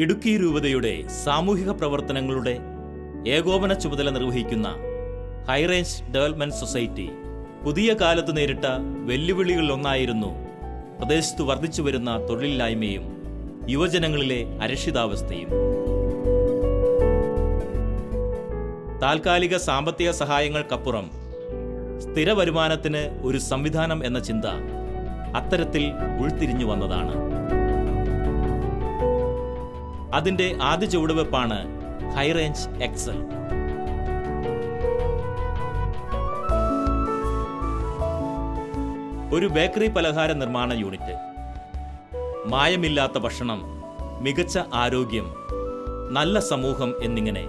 ഇടുക്കി രൂപതയുടെ സാമൂഹിക പ്രവർത്തനങ്ങളുടെ ഏകോപന ചുമതല നിർവഹിക്കുന്ന ഹൈറേഞ്ച് ഡെവലപ്മെന്റ് സൊസൈറ്റി പുതിയ കാലത്ത് നേരിട്ട വെല്ലുവിളികളിലൊന്നായിരുന്നു പ്രദേശത്ത് വർദ്ധിച്ചുവരുന്ന തൊഴിലില്ലായ്മയും യുവജനങ്ങളിലെ അരക്ഷിതാവസ്ഥയും. താൽക്കാലിക സാമ്പത്തിക സഹായങ്ങൾക്കപ്പുറം സ്ഥിര വരുമാനത്തിന് ഒരു സംവിധാനം എന്ന ചിന്ത അത്തരത്തിൽ ഉൾത്തിരിഞ്ഞു വന്നതാണ്. അതിന്റെ ആദ്യ ചുവടുവെപ്പാണ് ഹൈറേഞ്ച് എക്സൽ. ഒരു ബേക്കറി പലഹാര നിർമ്മാണ യൂണിറ്റ്, മായമില്ലാത്ത ഭക്ഷണം, മികച്ച ആരോഗ്യം, നല്ല സമൂഹം എന്നിങ്ങനെ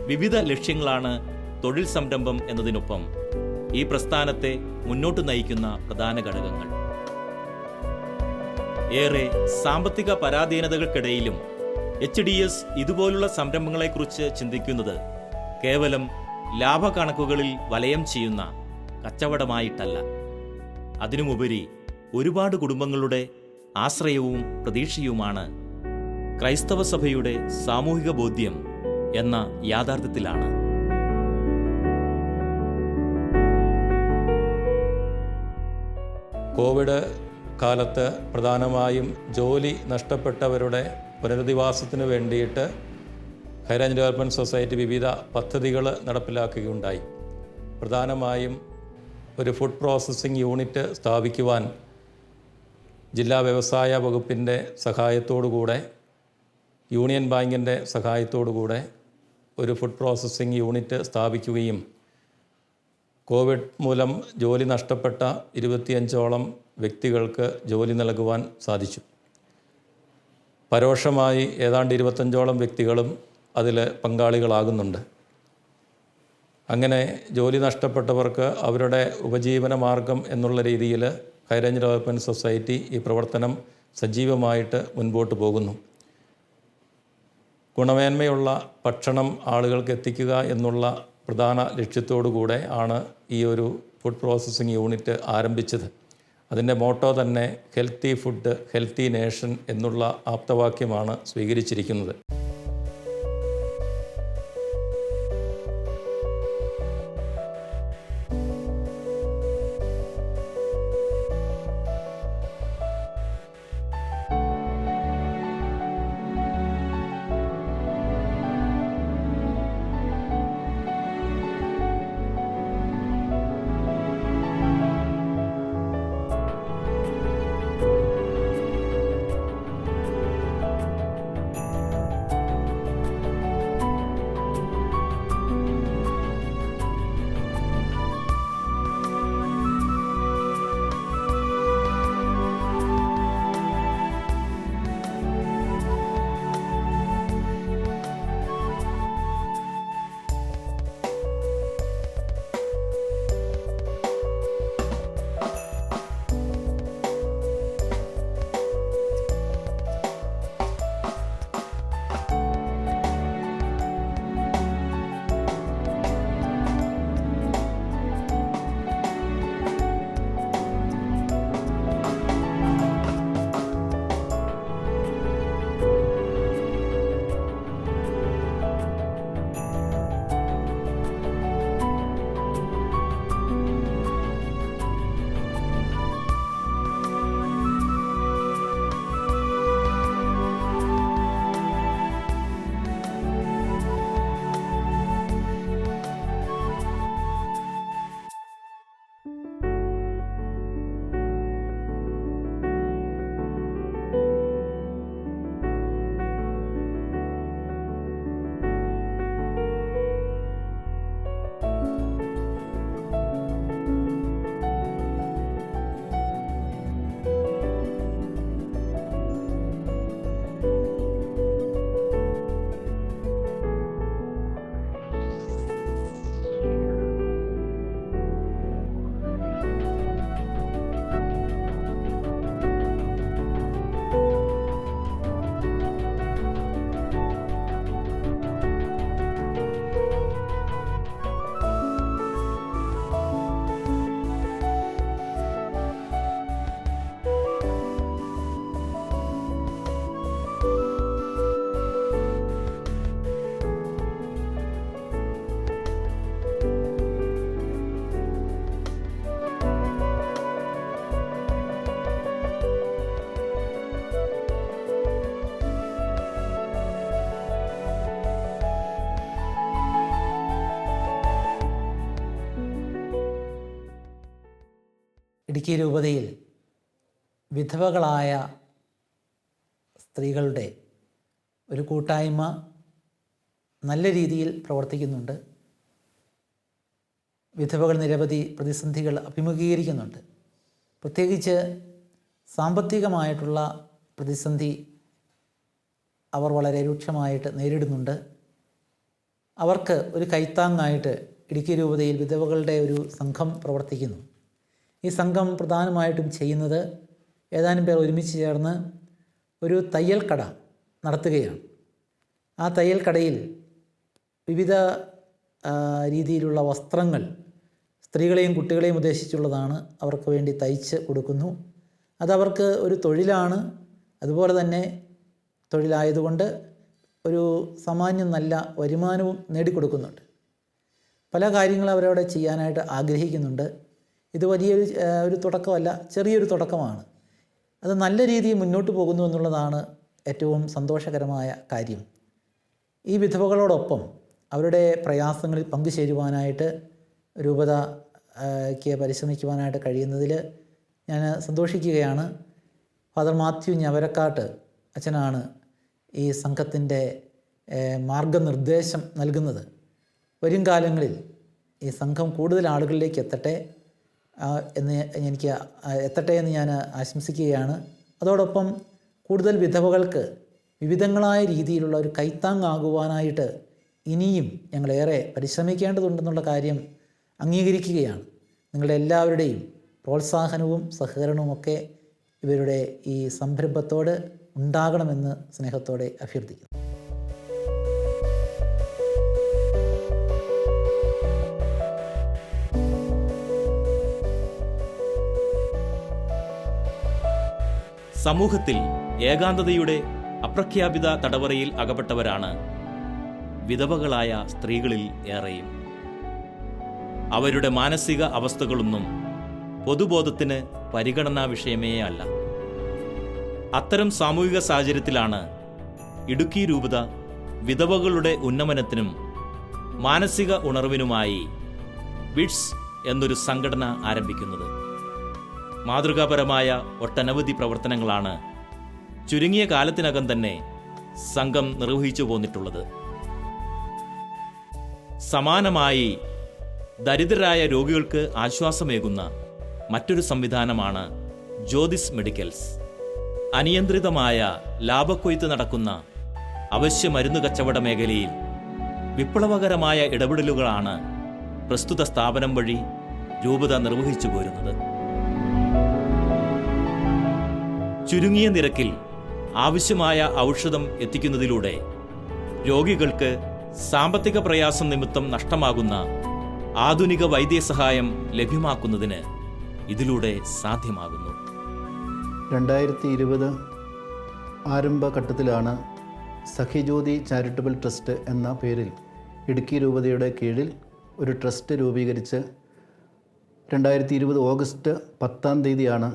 വിവിധ ലക്ഷ്യങ്ങളാണ് തൊഴിൽ സംരംഭം എന്നതിനൊപ്പം ഈ പ്രസ്ഥാനത്തെ മുന്നോട്ട് നയിക്കുന്ന പ്രധാന ഘടകങ്ങൾ. ഏറെ സാമ്പത്തിക പരാധീനതകൾക്കിടയിലും HDS ഇതുപോലുള്ള സംരംഭങ്ങളെക്കുറിച്ച് ചിന്തിക്കുന്നത് കേവലം ലാഭക്കണക്കുകളിൽ വലയം ചെയ്യുന്ന കച്ചവടമായിട്ടല്ല. അതിനുമുപരി ഒരുപാട് കുടുംബങ്ങളുടെ ആശ്രയവും പ്രതീക്ഷയുമാണ് ക്രൈസ്തവ സഭയുടെ സാമൂഹിക ബോധ്യം എന്ന യാഥാർത്ഥ്യത്തിലാണ്. കോവിഡ് കാലത്ത് പ്രധാനമായും ജോലി നഷ്ടപ്പെട്ടവരുടെ പുനരധിവാസത്തിന് വേണ്ടിയിട്ട് ഹൈറേഞ്ച് ഡെവലപ്മെൻറ്റ് സൊസൈറ്റി വിവിധ പദ്ധതികൾ നടപ്പിലാക്കുകയുണ്ടായി. പ്രധാനമായും ഒരു ഫുഡ് പ്രോസസ്സിംഗ് യൂണിറ്റ് സ്ഥാപിക്കുവാൻ ജില്ലാ വ്യവസായ വകുപ്പിൻ്റെ സഹായത്തോടുകൂടെ യൂണിയൻ ബാങ്കിൻ്റെ സഹായത്തോടുകൂടെ ഒരു ഫുഡ് പ്രോസസ്സിംഗ് യൂണിറ്റ് സ്ഥാപിക്കുകയും കോവിഡ് മൂലം ജോലി നഷ്ടപ്പെട്ട 25ഓളം വ്യക്തികൾക്ക് ജോലി നൽകുവാൻ സാധിച്ചു. പരോക്ഷമായി ഏതാണ്ട് 25ഓളം വ്യക്തികളും അതിൽ പങ്കാളികളാകുന്നുണ്ട്. അങ്ങനെ ജോലി നഷ്ടപ്പെട്ടവർക്ക് അവരുടെ ഉപജീവന മാർഗം എന്നുള്ള രീതിയിൽ ഹൈറേഞ്ച് ഡെവലപ്മെൻറ്റ് സൊസൈറ്റി ഈ പ്രവർത്തനം സജീവമായിട്ട് മുൻപോട്ട് പോകുന്നു. ഗുണമേന്മയുള്ള ഭക്ഷണം ആളുകൾക്ക് എത്തിക്കുക എന്നുള്ള പ്രധാന ലക്ഷ്യത്തോടു കൂടെ ആണ് ഈ ഒരു ഫുഡ് പ്രോസസ്സിംഗ് യൂണിറ്റ് ആരംഭിച്ചത്. അതിൻ്റെ മോട്ടോ തന്നെ ഹെൽത്തി ഫുഡ് ഹെൽത്തി നേഷൻ എന്നുള്ള ആപ്തവാക്യമാണ് സ്വീകരിച്ചിരിക്കുന്നത്. ഇടുക്കി രൂപതയിൽ വിധവകളായ സ്ത്രീകളുടെ ഒരു കൂട്ടായ്മ നല്ല രീതിയിൽ പ്രവർത്തിക്കുന്നുണ്ട്. വിധവകൾ നിരവധി പ്രതിസന്ധികൾ അഭിമുഖീകരിക്കുന്നുണ്ട്. പ്രത്യേകിച്ച് സാമ്പത്തികമായിട്ടുള്ള പ്രതിസന്ധി അവർ വളരെ രൂക്ഷമായിട്ട് നേരിടുന്നുണ്ട്. അവർക്ക് ഒരു കൈത്താങ്ങായിട്ട് ഇടുക്കി രൂപതയിൽ വിധവകളുടെ ഒരു സംഘം പ്രവർത്തിക്കുന്നു. ഈ സംഘം പ്രധാനമായിട്ടും ചെയ്യുന്നത് ഏതാനും പേർ ഒരുമിച്ച് ചേർന്ന് ഒരു തയ്യൽ കട നടത്തുകയാണ്. ആ തയ്യൽ കടയിൽ വിവിധ രീതിയിലുള്ള വസ്ത്രങ്ങൾ സ്ത്രീകളെയും കുട്ടികളെയും ഉദ്ദേശിച്ചുള്ളതാണ്. അവർക്ക് വേണ്ടി തയ്ച്ച് കൊടുക്കുന്നു. അതവർക്ക് ഒരു തൊഴിലാണ്. അതുപോലെ തന്നെ തൊഴിലായതുകൊണ്ട് ഒരു സാമാന്യം നല്ല വരുമാനവും നേടിക്കൊടുക്കുന്നുണ്ട്. പല കാര്യങ്ങളും അവരവിടെ ചെയ്യാനായിട്ട് ആഗ്രഹിക്കുന്നുണ്ട്. ഇത് വലിയൊരു തുടക്കമല്ല, ചെറിയൊരു തുടക്കമാണ്. അത് നല്ല രീതിയിൽ മുന്നോട്ട് പോകുന്നു എന്നുള്ളതാണ് ഏറ്റവും സന്തോഷകരമായ കാര്യം. ഈ വിധവകളോടൊപ്പം അവരുടെ പ്രയാസങ്ങളിൽ പങ്കുചേരുവാനായിട്ട് രൂപതയ്ക്ക് പരിശ്രമിക്കുവാനായിട്ട് കഴിയുന്നതിൽ ഞാൻ സന്തോഷിക്കുകയാണ്. ഫാദർ മാത്യു ഞവരക്കാട്ട് അച്ഛനാണ് ഈ സംഘത്തിൻ്റെ മാർഗനിർദ്ദേശം നൽകുന്നത്. വരും കാലങ്ങളിൽ ഈ സംഘം കൂടുതൽ ആളുകളിലേക്ക് എത്തട്ടെ എന്ന് ഞാൻ ആശംസിക്കുകയാണ്. അതോടൊപ്പം കൂടുതൽ വിധവകൾക്ക് വിവിധങ്ങളായ രീതിയിലുള്ള ഒരു കൈത്താങ്ങാകുവാനായിട്ട് ഇനിയും ഞങ്ങളേറെ പരിശ്രമിക്കേണ്ടതുണ്ടെന്നുള്ള കാര്യം അംഗീകരിക്കുകയാണ്. നിങ്ങളുടെ എല്ലാവരുടെയും പ്രോത്സാഹനവും സഹകരണവുമൊക്കെ ഇവരുടെ ഈ സംരംഭത്തോട് ഉണ്ടാകണമെന്ന് സ്നേഹത്തോടെ അഭ്യർത്ഥിക്കുന്നു. സമൂഹത്തിൽ ഏകാന്തതയുടെ അപ്രഖ്യാപിത തടവറയിൽ അകപ്പെട്ടവരാണ് വിധവകളായ സ്ത്രീകളിൽ ഏറെയും. അവരുടെ മാനസിക അവസ്ഥകളൊന്നും പൊതുബോധത്തിന് പരിഗണനാ വിഷയമേ അല്ല. അത്തരം സാമൂഹിക സാഹചര്യത്തിലാണ് ഇടുക്കി രൂപത വിധവകളുടെ ഉന്നമനത്തിനും മാനസിക ഉണർവിനുമായി വിഡ്സ് എന്നൊരു സംഘടന ആരംഭിക്കുന്നത്. മാതൃകാപരമായ ഒട്ടനവധി പ്രവർത്തനങ്ങളാണ് ചുരുങ്ങിയ കാലത്തിനകം തന്നെ സംഘം നിർവഹിച്ചു പോന്നിട്ടുള്ളത്. സമാനമായി ദരിദ്രരായ രോഗികൾക്ക് ആശ്വാസമേകുന്ന മറ്റൊരു സംവിധാനമാണ് ജ്യോതിസ് മെഡിക്കൽസ്. അനിയന്ത്രിതമായ ലാഭക്കൊയ്ത്ത് നടക്കുന്ന അവശ്യ മരുന്ന് കച്ചവട മേഖലയിൽ വിപ്ലവകരമായ ഇടപെടലുകളാണ് പ്രസ്തുത സ്ഥാപനം വഴി രൂപത നിർവഹിച്ചു പോരുന്നത്. ചുരുങ്ങിയ നിരക്കിൽ ആവശ്യമായ ഔഷധം എത്തിക്കുന്നതിലൂടെ രോഗികൾക്ക് സാമ്പത്തിക പ്രയാസം നിമിത്തം നഷ്ടമാകുന്ന ആധുനിക വൈദ്യസഹായം ലഭ്യമാക്കുന്നതിന് ഇതിലൂടെ സാധ്യമാകുന്നു. 2020 ആരംഭഘട്ടത്തിലാണ് സഖിജ്യോതി ചാരിറ്റബിൾ ട്രസ്റ്റ് എന്ന പേരിൽ ഇടുക്കി രൂപതയുടെ കീഴിൽ ഒരു ട്രസ്റ്റ് രൂപീകരിച്ച് 2020 ഓഗസ്റ്റ് 10-ാം തീയതിയാണ്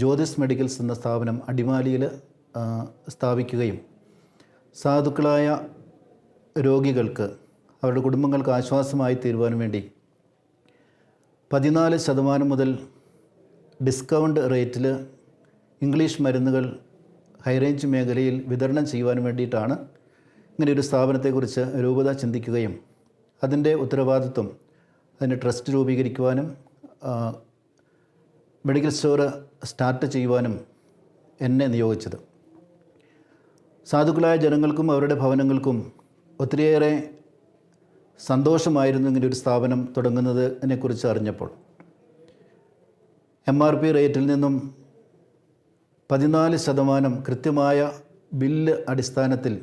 ജ്യോതിസ് മെഡിക്കൽസ് എന്ന സ്ഥാപനം അടിമാലിയിൽ സ്ഥാപിക്കുകയും സാധുക്കളായ രോഗികൾക്ക് അവരുടെ കുടുംബങ്ങൾക്ക് ആശ്വാസമായി തീരുവാൻ വേണ്ടി 14% മുതൽ ഡിസ്കൗണ്ട് റേറ്റിൽ ഇംഗ്ലീഷ് മരുന്നുകൾ ഹൈറേഞ്ച് മേഖലയിൽ വിതരണം ചെയ്യുവാൻ വേണ്ടിയിട്ടാണ് ഇങ്ങനെയൊരു സ്ഥാപനത്തെക്കുറിച്ച് രൂപത ചിന്തിക്കുകയും അതിൻ്റെ ഉത്തരവാദിത്വം അതിന് ട്രസ്റ്റ് രൂപീകരിക്കുവാനും മെഡിക്കൽ സ്റ്റോർ സ്റ്റാർട്ട് ചെയ്യുവാനും എന്നെ നിയോഗിച്ചത്. സാധുക്കളായ ജനങ്ങൾക്കും അവരുടെ ഭവനങ്ങൾക്കും ഒത്തിരിയേറെ സന്തോഷമായിരുന്നു ഇങ്ങനെയൊരു സ്ഥാപനം തുടങ്ങുന്നതിനെക്കുറിച്ച് അറിഞ്ഞപ്പോൾ. MRP റേറ്റിൽ നിന്നും 14% കൃത്യമായ ബില്ല് അടിസ്ഥാനത്തിൽ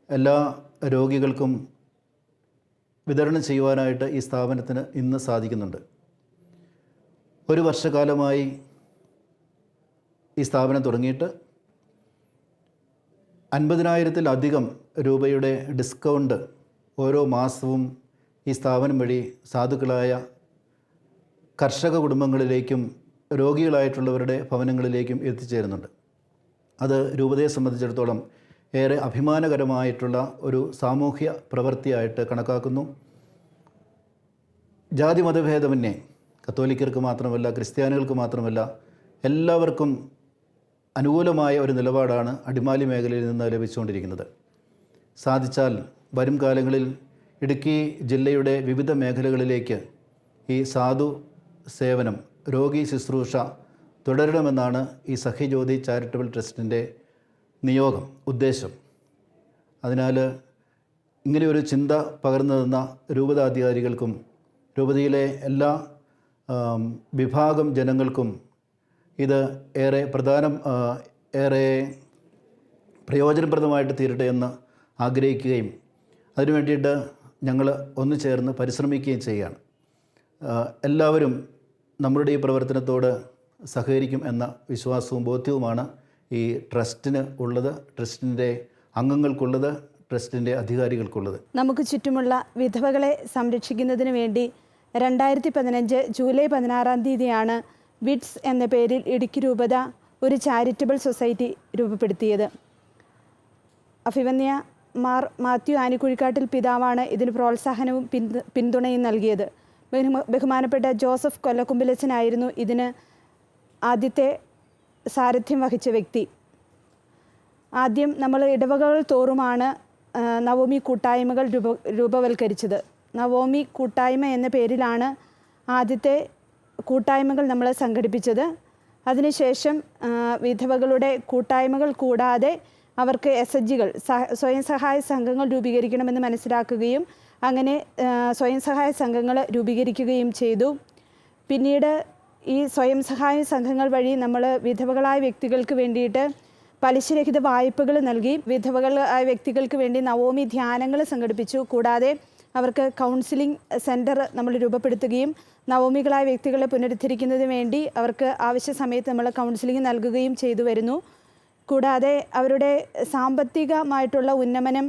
എല്ലാ രോഗികൾക്കും വിതരണം ചെയ്യുവാനായിട്ട് ഈ സ്ഥാപനത്തിന് ഇന്ന് സാധിക്കുന്നുണ്ട്. ഒരു വർഷക്കാലമായി ഈ സ്ഥാപനം തുടങ്ങിയിട്ട് 50,000-ത്തിലധികം രൂപയുടെ ഡിസ്കൗണ്ട് ഓരോ മാസവും ഈ സ്ഥാപനം വഴി സാധുക്കളായ കർഷക കുടുംബങ്ങളിലേക്കും രോഗികളായിട്ടുള്ളവരുടെ ഭവനങ്ങളിലേക്കും എത്തിച്ചേരുന്നുണ്ട്. അത് രൂപതയെ സംബന്ധിച്ചിടത്തോളം ഏറെ അഭിമാനകരമായിട്ടുള്ള ഒരു സാമൂഹ്യ പ്രവൃത്തിയായിട്ട് കണക്കാക്കുന്നു. ജാതി മതഭേദമന്യേ കത്തോലിക്കർക്ക് മാത്രമല്ല, ക്രിസ്ത്യാനികൾക്ക് മാത്രമല്ല, എല്ലാവർക്കും അനുകൂലമായ ഒരു നിലപാടാണ് അടിമാലി മേഖലയിൽ നിന്ന് ലഭിച്ചുകൊണ്ടിരിക്കുന്നത്. സാധിച്ചാൽ വരും കാലങ്ങളിൽ ഇടുക്കി ജില്ലയുടെ വിവിധ മേഖലകളിലേക്ക് ഈ സാധു സേവനം, രോഗി ശുശ്രൂഷ തുടരണമെന്നാണ് ഈ സഖ്യജ്യോതി ചാരിറ്റബിൾ ട്രസ്റ്റിൻ്റെ നിയോഗം, ഉദ്ദേശം. അതിനാൽ ഇങ്ങനെയൊരു ചിന്ത പകർന്നു തന്ന രൂപതാധികാരികൾക്കും രൂപതയിലെ എല്ലാ വിഭാഗം ജനങ്ങൾക്കും ഇത് ഏറെ പ്രയോജനപ്രദമായിട്ട് തീരട്ടെ എന്ന് ആഗ്രഹിക്കുകയും അതിനു വേണ്ടിയിട്ട് ഞങ്ങൾ ഒന്നു ചേർന്ന് പരിശ്രമിക്കുകയും ചെയ്യുകയാണ്. എല്ലാവരും നമ്മളുടെ ഈ പ്രവർത്തനത്തോട് സഹകരിക്കും എന്ന വിശ്വാസവും ബോധ്യവുമാണ് ഈ ട്രസ്റ്റിന് ഉള്ളത്, ട്രസ്റ്റിൻ്റെ അംഗങ്ങൾക്കുള്ളത്, ട്രസ്റ്റിൻ്റെ അധികാരികൾക്കുള്ളത്. നമുക്ക് ചുറ്റുമുള്ള വിധവകളെ സംരക്ഷിക്കുന്നതിന് വേണ്ടി 2015 ജൂലൈ 16-ാം തീയതിയാണ് വിഡ്സ് എന്ന പേരിൽ ഇടുക്കി രൂപത ഒരു ചാരിറ്റബിൾ സൊസൈറ്റി രൂപപ്പെടുത്തിയത്. അഭിവന്യ മാർ മാത്യു ആനിക്കുഴിക്കാട്ടിൽ പിതാവാണ് ഇതിന് പ്രോത്സാഹനവും പിന്തുണയും നൽകിയത്. ബഹുമാനപ്പെട്ട ജോസഫ് കൊല്ലക്കുമ്പിലച്ചനായിരുന്നു ഇതിന് ആദ്യത്തെ സാരഥ്യം വഹിച്ച വ്യക്തി. ആദ്യം നമ്മൾ ഇടവകകൾ തോറുമാണ് നവോമി കൂട്ടായ്മകൾ രൂപവൽക്കരിച്ചത്. നവോമി കൂട്ടായ്മ എന്ന പേരിലാണ് ആദ്യത്തെ കൂട്ടായ്മകൾ നമ്മൾ സംഘടിപ്പിച്ചത്. അതിനുശേഷം വിധവകളുടെ കൂട്ടായ്മകൾ കൂടാതെ അവർക്ക് SHGകൾ, സ്വയം സഹായ സംഘങ്ങൾ രൂപീകരിക്കണമെന്ന് മനസ്സിലാക്കുകയും അങ്ങനെ സ്വയം സഹായ സംഘങ്ങൾ രൂപീകരിക്കുകയും ചെയ്തു. പിന്നീട് ഈ സ്വയം സഹായ സംഘങ്ങൾ വഴി നമ്മൾ വിധവകളായ വ്യക്തികൾക്ക് വേണ്ടിയിട്ട് പലിശരഹിത വായ്പകൾ നൽകി. വിധവകളായ വ്യക്തികൾക്ക് വേണ്ടി നവോമി ധ്യാനങ്ങൾ സംഘടിപ്പിച്ചു. കൂടാതെ അവർക്ക് കൗൺസിലിംഗ് സെൻറ്റർ നമ്മൾ രൂപപ്പെടുത്തുകയും നവോമികളായ വ്യക്തികളെ പുനരുദ്ധരിക്കുന്നതിന് വേണ്ടി അവർക്ക് ആവശ്യ സമയത്ത് നമ്മൾ കൗൺസിലിംഗ് നൽകുകയും ചെയ്തു വരുന്നു. കൂടാതെ അവരുടെ സാമ്പത്തികമായിട്ടുള്ള ഉന്നമനം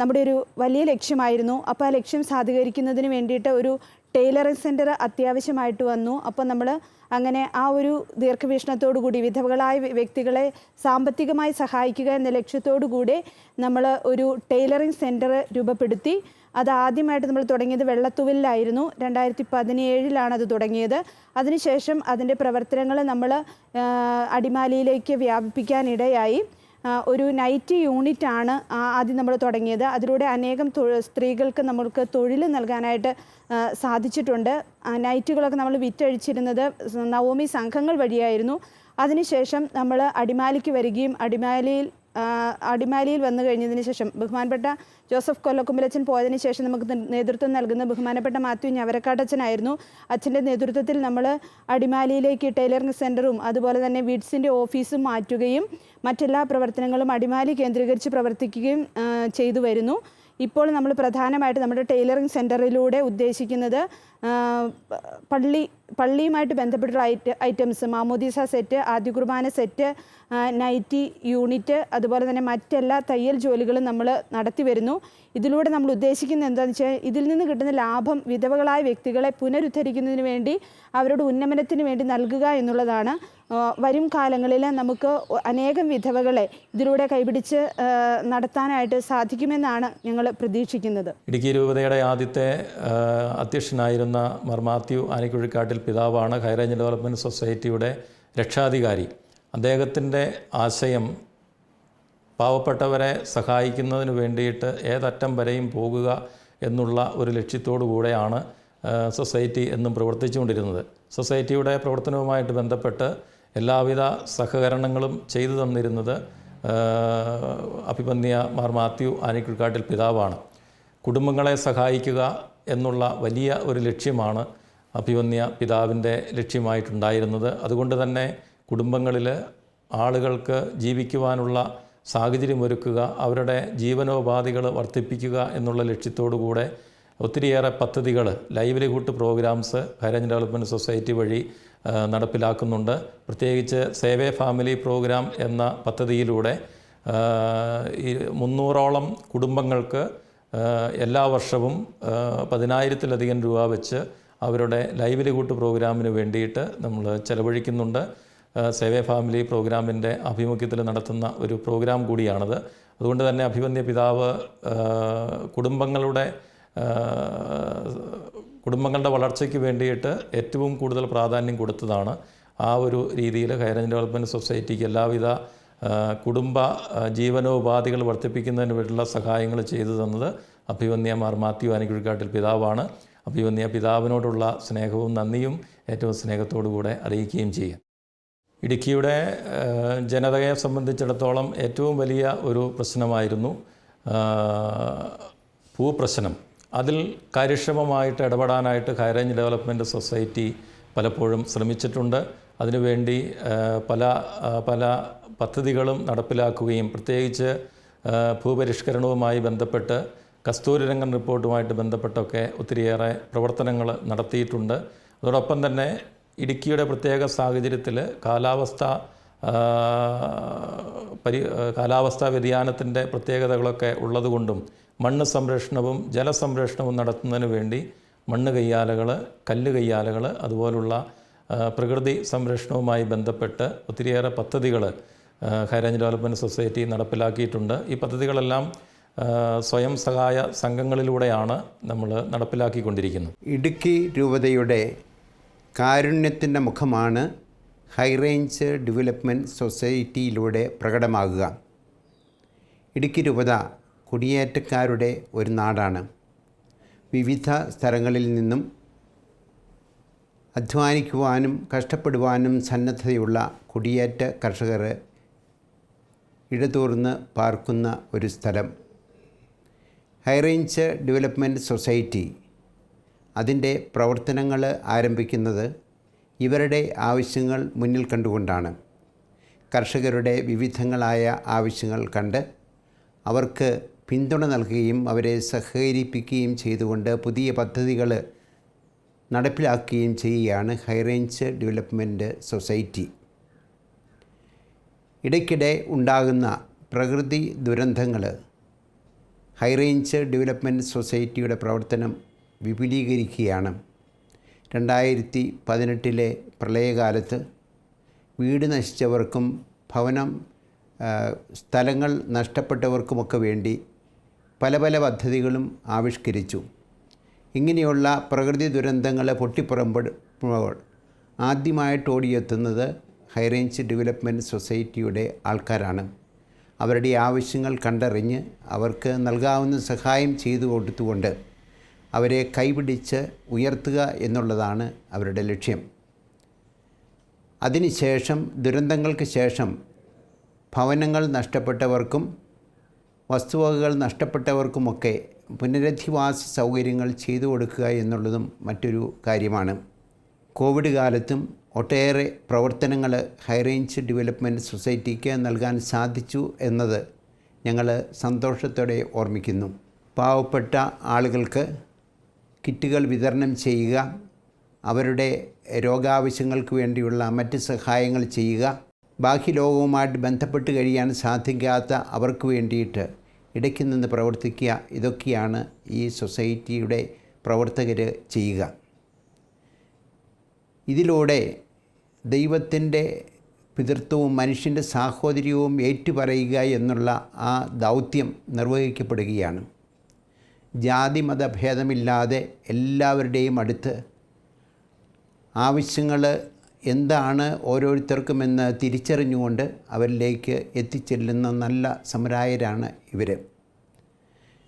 നമ്മുടെ ഒരു വലിയ ലക്ഷ്യമായിരുന്നു. അപ്പോൾ ആ ലക്ഷ്യം സാധൂകരിക്കുന്നതിന് വേണ്ടിയിട്ട് ഒരു ടൈലറിംഗ് സെൻറ്റർ അത്യാവശ്യമായിട്ട് വന്നു. അപ്പോൾ നമ്മൾ അങ്ങനെ ആ ഒരു ദീർഘവീക്ഷണത്തോടു കൂടി വിധവകളായ വ്യക്തികളെ സാമ്പത്തികമായി സഹായിക്കുക എന്ന ലക്ഷ്യത്തോടു കൂടി നമ്മൾ ഒരു ടൈലറിംഗ് സെൻറ്റർ രൂപപ്പെടുത്തി. അത് ആദ്യമായിട്ട് നമ്മൾ തുടങ്ങിയത് വെള്ളത്തൂവലിലായിരുന്നു. 2017 അത് തുടങ്ങിയത്. അതിനുശേഷം അതിൻ്റെ പ്രവർത്തനങ്ങൾ നമ്മൾ അടിമാലിയിലേക്ക് വ്യാപിപ്പിക്കാനിടയായി. ഒരു നൈറ്റ് യൂണിറ്റാണ് ആദ്യം നമ്മൾ തുടങ്ങിയത്. അതിലൂടെ അനേകം സ്ത്രീകൾക്ക് നമ്മൾക്ക് തൊഴിൽ നൽകാനായിട്ട് സാധിച്ചിട്ടുണ്ട്. നൈറ്റുകളൊക്കെ നമ്മൾ വിറ്റഴിച്ചിരുന്നത് നവോമി സംഘങ്ങൾ വഴിയായിരുന്നു. അതിനുശേഷം നമ്മൾ അടിമാലിക്ക് വരികയും അടിമാലിയിൽ വന്നു കഴിഞ്ഞതിന് ശേഷം ബഹുമാനപ്പെട്ട ജോസഫ് കൊല്ലക്കുമ്പിലച്ചൻ പോയതിന് ശേഷം നമുക്ക് നേതൃത്വം നൽകുന്ന ബഹുമാനപ്പെട്ട മാത്യു ഞവരക്കാട്ടച്ചനായിരുന്നു. അച്ഛൻ്റെ നേതൃത്വത്തിൽ നമ്മൾ അടിമാലിയിലേക്ക് ടൈലറിംഗ് സെൻറ്ററും അതുപോലെ തന്നെ വിഡ്സിൻ്റെ ഓഫീസും മാറ്റുകയും മറ്റെല്ലാ പ്രവർത്തനങ്ങളും അടിമാലി കേന്ദ്രീകരിച്ച് പ്രവർത്തിക്കുകയും ചെയ്തു വരുന്നു. ഇപ്പോൾ നമ്മൾ പ്രധാനമായിട്ട് നമ്മുടെ ടൈലറിംഗ് സെൻറ്ററിലൂടെ ഉദ്ദേശിക്കുന്നത് പള്ളിയുമായിട്ട് ബന്ധപ്പെട്ടുള്ള ഐറ്റംസ്, മാമോദീസ സെറ്റ്, ആദ്യ കുർബാന സെറ്റ്, നൈറ്റി യൂണിറ്റ്, അതുപോലെ തന്നെ മറ്റെല്ലാ തയ്യൽ ജോലികളും നമ്മൾ നടത്തി വരുന്നു. ഇതിലൂടെ നമ്മൾ ഉദ്ദേശിക്കുന്നത് എന്താണെന്ന് വെച്ചാൽ ഇതിൽ നിന്ന് കിട്ടുന്ന ലാഭം വിധവകളായ വ്യക്തികളെ പുനരുദ്ധരിക്കുന്നതിന് വേണ്ടി അവരുടെ ഉന്നമനത്തിന് വേണ്ടി നൽകുക എന്നുള്ളതാണ്. വരും കാലങ്ങളിൽ നമുക്ക് അനേകം വിധവകളെ ഇതിലൂടെ കൈപിടിച്ച് നടത്താനായിട്ട് സാധിക്കുമെന്നാണ് ഞങ്ങൾ പ്രതീക്ഷിക്കുന്നത്. ഇടുക്കി രൂപതയുടെ ആദ്യത്തെ അധ്യക്ഷനായിരുന്ന മാർ മാത്യു ആനിക്കുഴിക്കാട്ടിൽ പിതാവാണ് ഹൈറേഞ്ച് ഡെവലപ്മെൻറ്റ് സൊസൈറ്റിയുടെ രക്ഷാധികാരി. അദ്ദേഹത്തിൻ്റെ ആശയം പാവപ്പെട്ടവരെ സഹായിക്കുന്നതിന് വേണ്ടിയിട്ട് ഏതറ്റം വരെയും പോകുക എന്നുള്ള ഒരു ലക്ഷ്യത്തോടു കൂടെയാണ് സൊസൈറ്റി എന്നും പ്രവർത്തിച്ചുകൊണ്ടിരുന്നത്. സൊസൈറ്റിയുടെ പ്രവർത്തനവുമായിട്ട് ബന്ധപ്പെട്ട് എല്ലാവിധ സഹകരണങ്ങളും ചെയ്തു തന്നിരുന്നത് അഭിവന്യ മാർ മാത്യു ആനിക്കുഴിക്കാട്ടിൽ പിതാവാണ്. കുടുംബങ്ങളെ സഹായിക്കുക എന്നുള്ള വലിയ ഒരു ലക്ഷ്യമാണ് അഭിവന്യ പിതാവിൻ്റെ ലക്ഷ്യമായിട്ടുണ്ടായിരുന്നത്. അതുകൊണ്ട് തന്നെ കുടുംബങ്ങളിൽ ആളുകൾക്ക് ജീവിക്കുവാനുള്ള സാഹചര്യമൊരുക്കുക, അവരുടെ ജീവനോപാധികൾ വർദ്ധിപ്പിക്കുക എന്നുള്ള ലക്ഷ്യത്തോടുകൂടെ ഒത്തിരിയേറെ പദ്ധതികൾ, livelihood programs high range development society വഴി നടപ്പിലാക്കുന്നുണ്ട്. പ്രത്യേകിച്ച് സേവേ ഫാമിലി പ്രോഗ്രാം എന്ന പദ്ധതിയിലൂടെ 300ഓളം കുടുംബങ്ങൾക്ക് എല്ലാ വർഷവും 10,000-ലധികം രൂപ വെച്ച് അവരുടെ ലൈവ്ലിഹുഡ് പ്രോഗ്രാമിന് വേണ്ടിയിട്ട് നമ്മൾ ചെലവഴിക്കുന്നുണ്ട്. സേവേ ഫാമിലി പ്രോഗ്രാമിൻ്റെ ആഭിമുഖ്യത്തിൽ നടത്തുന്ന ഒരു പ്രോഗ്രാം കൂടിയാണത്. അതുകൊണ്ട് തന്നെ അഭിവന്യ പിതാവ് കുടുംബങ്ങളുടെ വളർച്ചയ്ക്ക് വേണ്ടിയിട്ട് ഏറ്റവും കൂടുതൽ പ്രാധാന്യം കൊടുത്തതാണ്. ആ ഒരു രീതിയിൽ ഹൈറേഞ്ച് ഡെവലപ്മെൻറ്റ് സൊസൈറ്റിക്ക് എല്ലാവിധ കുടുംബ ജീവനോപാധികൾ വർദ്ധിപ്പിക്കുന്നതിന് വേണ്ടിയുള്ള സഹായങ്ങൾ ചെയ്തു തന്നത് അഭിവന്യ മാർ മാത്യു ആനിക്കുഴിക്കാട്ടിൽ പിതാവാണ്. അഭിവന്യ പിതാവിനോടുള്ള സ്നേഹവും നന്ദിയും ഏറ്റവും സ്നേഹത്തോടു കൂടെ അറിയിക്കുകയും ചെയ്യാം. ഇടുക്കിയുടെ ജനതയെ സംബന്ധിച്ചിടത്തോളം ഏറ്റവും വലിയ ഒരു പ്രശ്നമായിരുന്നു ഭൂപ്രശ്നം. അതിൽ കാര്യക്ഷമമായിട്ട് ഇടപെടാനായിട്ട് ഹൈറേഞ്ച് ഡെവലപ്മെൻറ്റ് സൊസൈറ്റി പലപ്പോഴും ശ്രമിച്ചിട്ടുണ്ട്. അതിനുവേണ്ടി പല പദ്ധതികളും നടപ്പിലാക്കുകയും പ്രത്യേകിച്ച് ഭൂപരിഷ്കരണവുമായി ബന്ധപ്പെട്ട് കസ്തൂരിരംഗൻ റിപ്പോർട്ടുമായിട്ട് ബന്ധപ്പെട്ടൊക്കെ ഒത്തിരിയേറെ പ്രവർത്തനങ്ങൾ നടത്തിയിട്ടുണ്ട്. അതോടൊപ്പം തന്നെ ഇടുക്കിയുടെ പ്രത്യേക സാഹചര്യത്തിൽ കാലാവസ്ഥാ വ്യതിയാനത്തിൻ്റെ പ്രത്യേകതകളൊക്കെ ഉള്ളതുകൊണ്ടും മണ്ണ് സംരക്ഷണവും ജലസംരക്ഷണവും നടത്തുന്നതിന് വേണ്ടി മണ്ണ് കയ്യാലകൾ, കല്ല് കയ്യാലകൾ, അതുപോലുള്ള പ്രകൃതി സംരക്ഷണവുമായി ബന്ധപ്പെട്ട് ഒത്തിരിയേറെ പദ്ധതികൾ ഹൈറേഞ്ച് ഡെവലപ്മെൻറ്റ് സൊസൈറ്റി നടപ്പിലാക്കിയിട്ടുണ്ട്. ഈ പദ്ധതികളെല്ലാം സ്വയം സഹായ സംഘങ്ങളിലൂടെയാണ് നമ്മൾ നടപ്പിലാക്കിക്കൊണ്ടിരിക്കുന്നത്. ഇടുക്കി രൂപതയുടെ കാരുണ്യത്തിൻ്റെ മുഖമാണ് ഹൈറേഞ്ച് ഡെവലപ്മെൻറ്റ് സൊസൈറ്റിയിലൂടെ പ്രകടമാകുക. ഇടുക്കി രൂപത കുടിയേറ്റക്കാരുടെ ഒരു നാടാണ്. വിവിധ സ്ഥലങ്ങളിൽ നിന്നും അധ്വാനിക്കുവാനും കഷ്ടപ്പെടുവാനും സന്നദ്ധതയുള്ള കുടിയേറ്റ കർഷകർ ഇടതൂർന്ന് പാർക്കുന്ന ഒരു സ്ഥലം. ഹൈറേഞ്ച് ഡെവലപ്മെൻറ്റ് സൊസൈറ്റി അതിൻ്റെ പ്രവർത്തനങ്ങൾ ആരംഭിക്കുന്നത് ഇവരുടെ ആവശ്യങ്ങൾ മുന്നിൽ കണ്ടുകൊണ്ടാണ്. കർഷകരുടെ വിവിധങ്ങളായ ആവശ്യങ്ങൾ കണ്ട് അവർക്ക് പിന്തുണ നൽകുകയും അവരെ സഹകരിപ്പിക്കുകയും ചെയ്തുകൊണ്ട് പുതിയ പദ്ധതികൾ നടപ്പിലാക്കുകയും ചെയ്യുകയാണ് ഹൈറേഞ്ച് ഡെവലപ്മെൻറ്റ് സൊസൈറ്റി. ഇടയ്ക്കിടെ ഉണ്ടാകുന്ന പ്രകൃതി ദുരന്തങ്ങൾ ഹൈറേഞ്ച് ഡെവലപ്മെൻറ്റ് സൊസൈറ്റിയുടെ പ്രവർത്തനം വിപുലീകരിക്കുകയാണ്. 2018 പ്രളയകാലത്ത് വീട് നശിച്ചവർക്കും സ്ഥലങ്ങൾ നഷ്ടപ്പെട്ടവർക്കുമൊക്കെ വേണ്ടി പല പദ്ധതികളും ആവിഷ്കരിച്ചു. ഇങ്ങനെയുള്ള പ്രകൃതി ദുരന്തങ്ങൾ പൊട്ടിപ്പുറപ്പെടുമ്പോൾ ആദ്യമായിട്ട് ഓടിയെത്തുന്നത് ഹൈറേഞ്ച് ഡെവലപ്മെൻറ്റ് സൊസൈറ്റിയുടെ ആൾക്കാരാണ്. അവരുടെ ആവശ്യങ്ങൾ കണ്ടറിഞ്ഞ് അവർക്ക് നൽകാവുന്ന സഹായം ചെയ്തു കൊടുത്തുകൊണ്ട് അവരെ കൈപിടിച്ച് ഉയർത്തുക എന്നുള്ളതാണ് അവരുടെ ലക്ഷ്യം. അതിനുശേഷം ദുരന്തങ്ങൾക്ക് ശേഷം ഭവനങ്ങൾ നഷ്ടപ്പെട്ടവർക്കും വസ്തുവകകൾ നഷ്ടപ്പെട്ടവർക്കുമൊക്കെ പുനരധിവാസ സൗകര്യങ്ങൾ ചെയ്തു കൊടുക്കുക എന്നുള്ളതും മറ്റൊരു കാര്യമാണ്. കോവിഡ് കാലത്തും ഒട്ടേറെ പ്രവർത്തനങ്ങൾ ഹൈറേഞ്ച് ഡെവലപ്മെൻറ്റ് സൊസൈറ്റിക്ക് നൽകാൻ സാധിച്ചു എന്നത് ഞങ്ങൾ സന്തോഷത്തോടെ ഓർമ്മിക്കുന്നു. പാവപ്പെട്ട ആളുകൾക്ക് കിറ്റുകൾ വിതരണം ചെയ്യുക, അവരുടെ രോഗാവശ്യങ്ങൾക്ക് വേണ്ടിയുള്ള മറ്റ് സഹായങ്ങൾ ചെയ്യുക, ബാഹ്യ ലോകവുമായിട്ട് ബന്ധപ്പെട്ട് കഴിയാൻ സാധിക്കാത്ത അവർക്ക് വേണ്ടിയിട്ട് ഇടയ്ക്ക് നിന്ന് പ്രവർത്തിക്കുക, ഇതൊക്കെയാണ് ഈ സൊസൈറ്റിയുടെ പ്രവർത്തകർ ചെയ്യുക. ഇതിലൂടെ ദൈവത്തിൻ്റെ പിതൃത്വവും മനുഷ്യൻ്റെ സാഹോദര്യവും ഏറ്റുപറയുക എന്നുള്ള ആ ദൗത്യം നിർവഹിക്കപ്പെടുകയാണ്. ജാതി മതഭേദമില്ലാതെ എല്ലാവരുടെയും അടുത്ത് ആവശ്യങ്ങൾ എന്താണ് ഓരോരുത്തർക്കുമെന്ന് തിരിച്ചറിഞ്ഞുകൊണ്ട് അവരിലേക്ക് എത്തിച്ചെല്ലുന്ന നല്ല സമരായരാണ് ഇവർ.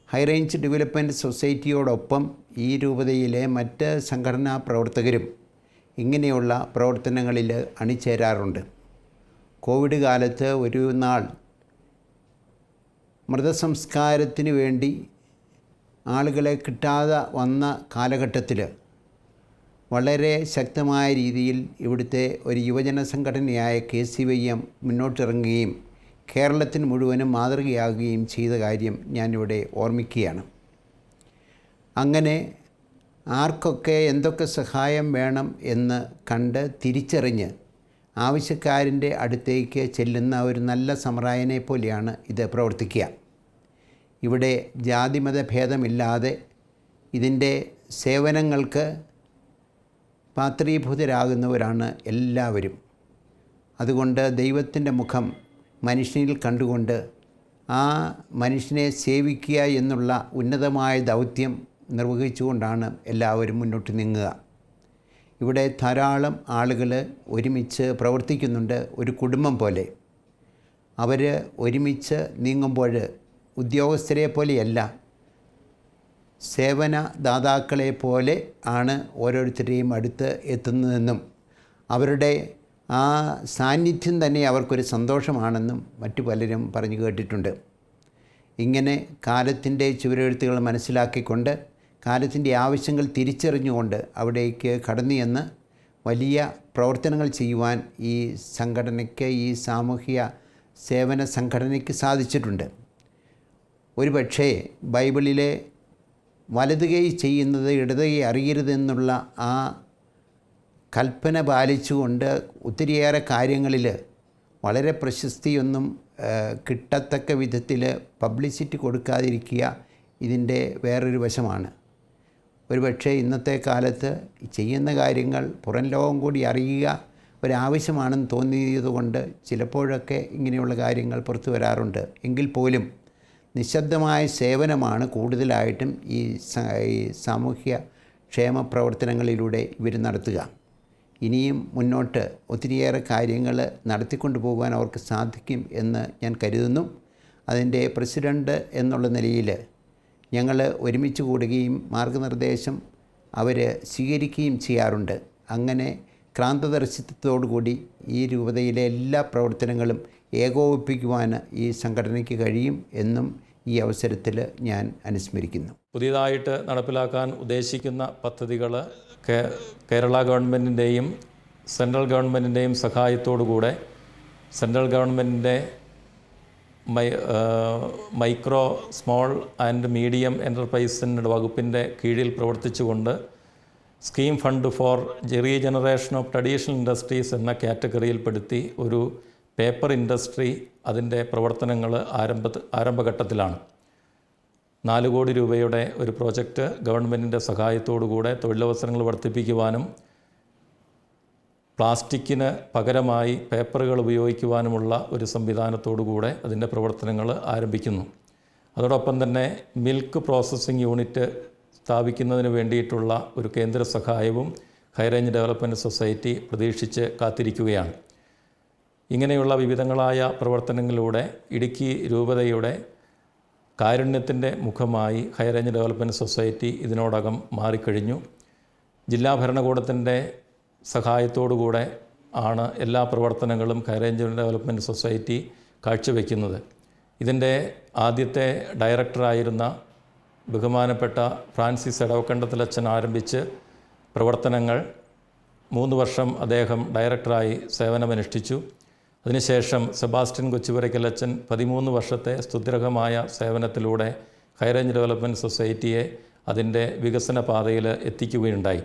ഹൈറേഞ്ച് ഡെവലപ്മെൻറ്റ് സൊസൈറ്റിയോടൊപ്പം ഈ രൂപതയിലെ മറ്റ് സംഘടനാ പ്രവർത്തകരും ഇങ്ങനെയുള്ള പ്രവർത്തനങ്ങളിൽ അണിചേരാറുണ്ട്. കോവിഡ് കാലത്ത് ഒരു നാൾ മൃതസംസ്കാരത്തിന് വേണ്ടി ആളുകളെ കിട്ടാതെ വന്ന കാലഘട്ടത്തിൽ വളരെ ശക്തമായ രീതിയിൽ ഇവിടുത്തെ ഒരു യുവജന സംഘടനയായ KCYM മുന്നോട്ടിറങ്ങുകയും കേരളത്തിന് മുഴുവനും മാതൃകയാകുകയും ചെയ്ത കാര്യം ഞാനിവിടെ ഓർമ്മിക്കുകയാണ്. അങ്ങനെ ആർക്കൊക്കെ എന്തൊക്കെ സഹായം വേണം എന്ന് കണ്ട് തിരിച്ചറിഞ്ഞ് ആവശ്യക്കാരൻ്റെ അടുത്തേക്ക് ചെല്ലുന്ന ഒരു നല്ല സമരായനെ പോലെയാണ് ഇത് പ്രവർത്തിക്കുക. ഇവിടെ ജാതിമത ഭേദമില്ലാതെ ഇതിൻ്റെ സേവനങ്ങൾക്ക് പാത്രീഭൂതരാകുന്നവരാണ് എല്ലാവരും. അതുകൊണ്ട് ദൈവത്തിൻ്റെ മുഖം മനുഷ്യനിൽ കണ്ടുകൊണ്ട് ആ മനുഷ്യനെ സേവിക്കുക എന്നുള്ള ഉന്നതമായ ദൗത്യം നിർവഹിച്ചുകൊണ്ടാണ് എല്ലാവരും മുന്നോട്ട് നീങ്ങുക. ഇവിടെ ധാരാളം ആളുകൾ ഒരുമിച്ച് പ്രവർത്തിക്കുന്നുണ്ട്, ഒരു കുടുംബം പോലെ. അവർ ഒരുമിച്ച് നീങ്ങുമ്പോൾ ഉദ്യോഗസ്ഥരെ പോലെയല്ല, സേവനദാതാക്കളെ പോലെ ആണ് ഓരോരുത്തരെയും അടുത്ത് എത്തുന്നതെന്നും അവരുടെ ആ സാന്നിധ്യം തന്നെ അവർക്കൊരു സന്തോഷമാണെന്നും മറ്റു പലരും പറഞ്ഞു കേട്ടിട്ടുണ്ട്. ഇങ്ങനെ കാലത്തിൻ്റെ ചുവരെഴുത്തുകൾ മനസ്സിലാക്കിക്കൊണ്ട് കാലത്തിൻ്റെ ആവശ്യങ്ങൾ തിരിച്ചറിഞ്ഞുകൊണ്ട് അവിടേക്ക് കടന്നു ചെന്ന് വലിയ പ്രവർത്തനങ്ങൾ ചെയ്യുവാൻ ഈ സംഘടനയ്ക്ക്, ഈ സാമൂഹിക സേവന സംഘടനയ്ക്ക് സാധിച്ചിട്ടുണ്ട്. ഒരുപക്ഷേ ബൈബിളിലെ വലത് കൈ ചെയ്യുന്നത് ഇടത് കൈ അറിയരുതെന്നുള്ള ആ കൽപ്പന പാലിച്ചുകൊണ്ട് ഒത്തിരിയേറെ കാര്യങ്ങളിൽ വളരെ പ്രശസ്തിയൊന്നും കിട്ടത്തക്ക വിധത്തിൽ പബ്ലിസിറ്റി കൊടുക്കാതിരിക്കുക ഇതിൻ്റെ വേറൊരു വശമാണ്. ഒരുപക്ഷെ ഇന്നത്തെ കാലത്ത് ചെയ്യുന്ന കാര്യങ്ങൾ പുറം ലോകം കൂടി അറിയുക ഒരാവശ്യമാണെന്ന് തോന്നിയതുകൊണ്ട് ചിലപ്പോഴൊക്കെ ഇങ്ങനെയുള്ള കാര്യങ്ങൾ പുറത്തു വരാറുണ്ട്. എങ്കിൽ പോലും നിശബ്ദമായ സേവനമാണ് കൂടുതലായിട്ടും ഈ സാമൂഹ്യ ക്ഷേമ പ്രവർത്തനങ്ങളിലൂടെ ഇവർ നടത്തുക. ഇനിയും മുന്നോട്ട് ഒത്തിരിയേറെ കാര്യങ്ങൾ നടത്തിക്കൊണ്ടു പോകുവാൻ അവർക്ക് സാധിക്കും എന്ന് ഞാൻ കരുതുന്നു. അതിൻ്റെ പ്രസിഡൻ്റ് എന്നുള്ള നിലയിൽ ഞങ്ങൾ ഒരുമിച്ച് കൂടുകയും മാർഗനിർദ്ദേശം അവർ സ്വീകരിക്കുകയും ചെയ്യാറുണ്ട്. അങ്ങനെ ക്രാന്തദർശിത്വത്തോടുകൂടി ഈ രൂപതയിലെ എല്ലാ പ്രവർത്തനങ്ങളും ഏകോപിപ്പിക്കുവാൻ ഈ സംഘടനയ്ക്ക് കഴിയും എന്നും ഈ അവസരത്തിൽ ഞാൻ അനുസ്മരിക്കുന്നു. പുതിയതായിട്ട് നടപ്പിലാക്കാൻ ഉദ്ദേശിക്കുന്ന പദ്ധതികൾ കേരള ഗവൺമെൻറ്റിൻ്റെയും സെൻട്രൽ ഗവൺമെൻറ്റിൻ്റെയും സഹായത്തോടുകൂടെ സെൻട്രൽ ഗവൺമെൻറ്റിൻ്റെ മൈക്രോ സ്മോൾ ആൻഡ് മീഡിയം എൻ്റർപ്രൈസിൻ്റെ വകുപ്പിൻ്റെ കീഴിൽ പ്രവർത്തിച്ചുകൊണ്ട് scheme fund for regeneration of traditional industries എന്ന കാറ്റഗറിയിൽപ്പെടുത്തി ഒരു പേപ്പർ ഇൻഡസ്ട്രി അതിൻ്റെ പ്രവർത്തനങ്ങൾ ആരംഭഘട്ടത്തിലാണ്. 4 കോടി രൂപയുടെ ഒരു പ്രോജക്റ്റ് ഗവൺമെൻറ്റിൻ്റെ സഹായത്തോടുകൂടെ തൊഴിലവസരങ്ങൾ വർദ്ധിപ്പിക്കുവാനും പ്ലാസ്റ്റിക്കിന് പകരമായി പേപ്പറുകൾ ഉപയോഗിക്കുവാനുമുള്ള ഒരു സംവിധാനത്തോടുകൂടെ അതിൻ്റെ പ്രവർത്തനങ്ങൾ ആരംഭിക്കുന്നു. അതോടൊപ്പം തന്നെ മിൽക്ക് പ്രോസസ്സിംഗ് യൂണിറ്റ് സ്ഥാപിക്കുന്നതിന് വേണ്ടിയിട്ടുള്ള ഒരു കേന്ദ്ര സഹായവും ഹൈറേഞ്ച് ഡെവലപ്മെൻറ്റ് സൊസൈറ്റി പ്രതീക്ഷിച്ച് കാത്തിരിക്കുകയാണ്. ഇങ്ങനെയുള്ള വിവിധങ്ങളായ പ്രവർത്തനങ്ങളിലൂടെ ഇടുക്കി രൂപതയുടെ കാരുണ്യത്തിൻ്റെ മുഖമായി ഹൈറേഞ്ച് ഡെവലപ്മെൻറ്റ് സൊസൈറ്റി ഇതിനോടകം മാറിക്കഴിഞ്ഞു. ജില്ലാ ഭരണകൂടത്തിൻ്റെ സഹായത്തോടുകൂടെ ആണ് എല്ലാ പ്രവർത്തനങ്ങളും ഹൈറേഞ്ച് ഡെവലപ്മെൻറ്റ് സൊസൈറ്റി കാഴ്ചവെക്കുന്നത്. ഇതിൻ്റെ ആദ്യത്തെ ഡയറക്ടറായിരുന്ന ബഹുമാനപ്പെട്ട ഫ്രാൻസിസ് എടവക്കണ്ടത്തിലച്ചൻ ആരംഭിച്ച് പ്രവർത്തനങ്ങൾ 3 വർഷം അദ്ദേഹം ഡയറക്ടറായി സേവനമനുഷ്ഠിച്ചു. അതിനുശേഷം സെബാസ്റ്റ്യൻ കൊച്ചുപുരയ്ക്കലച്ചൻ 13 വർഷത്തെ സ്തുത്യർഹമായ സേവനത്തിലൂടെ ഹൈറേഞ്ച് ഡെവലപ്മെൻറ്റ് സൊസൈറ്റിയെ അതിൻ്റെ വികസന പാതയിൽ എത്തിക്കുകയുണ്ടായി.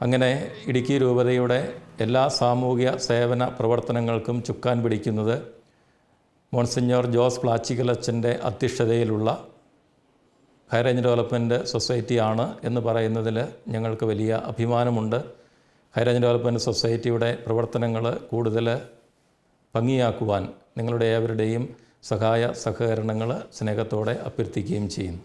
അങ്ങനെ ഇടുക്കി രൂപതയുടെ എല്ലാ സാമൂഹിക സേവന പ്രവർത്തനങ്ങൾക്കും ചുക്കാൻ പിടിക്കുന്നത് മോൺസിഞ്ഞോർ ജോസ് പ്ലാച്ചിക്കലച്ചൻ്റെ അധ്യക്ഷതയിലുള്ള ഹൈറേഞ്ച് ഡെവലപ്മെൻറ്റ് സൊസൈറ്റിയാണ് എന്ന് പറയുന്നതിൽ ഞങ്ങൾക്ക് വലിയ അഭിമാനമുണ്ട്. ഹൈറേഞ്ച് ഡെവലപ്മെൻറ്റ് സൊസൈറ്റിയുടെ പ്രവർത്തനങ്ങൾ കൂടുതൽ ഭംഗിയാക്കുവാൻ നിങ്ങളുടെ ഏവരുടെയും സഹായ സഹകരണങ്ങൾ സ്നേഹത്തോടെ അഭ്യർത്ഥിക്കുകയും ചെയ്യുന്നു.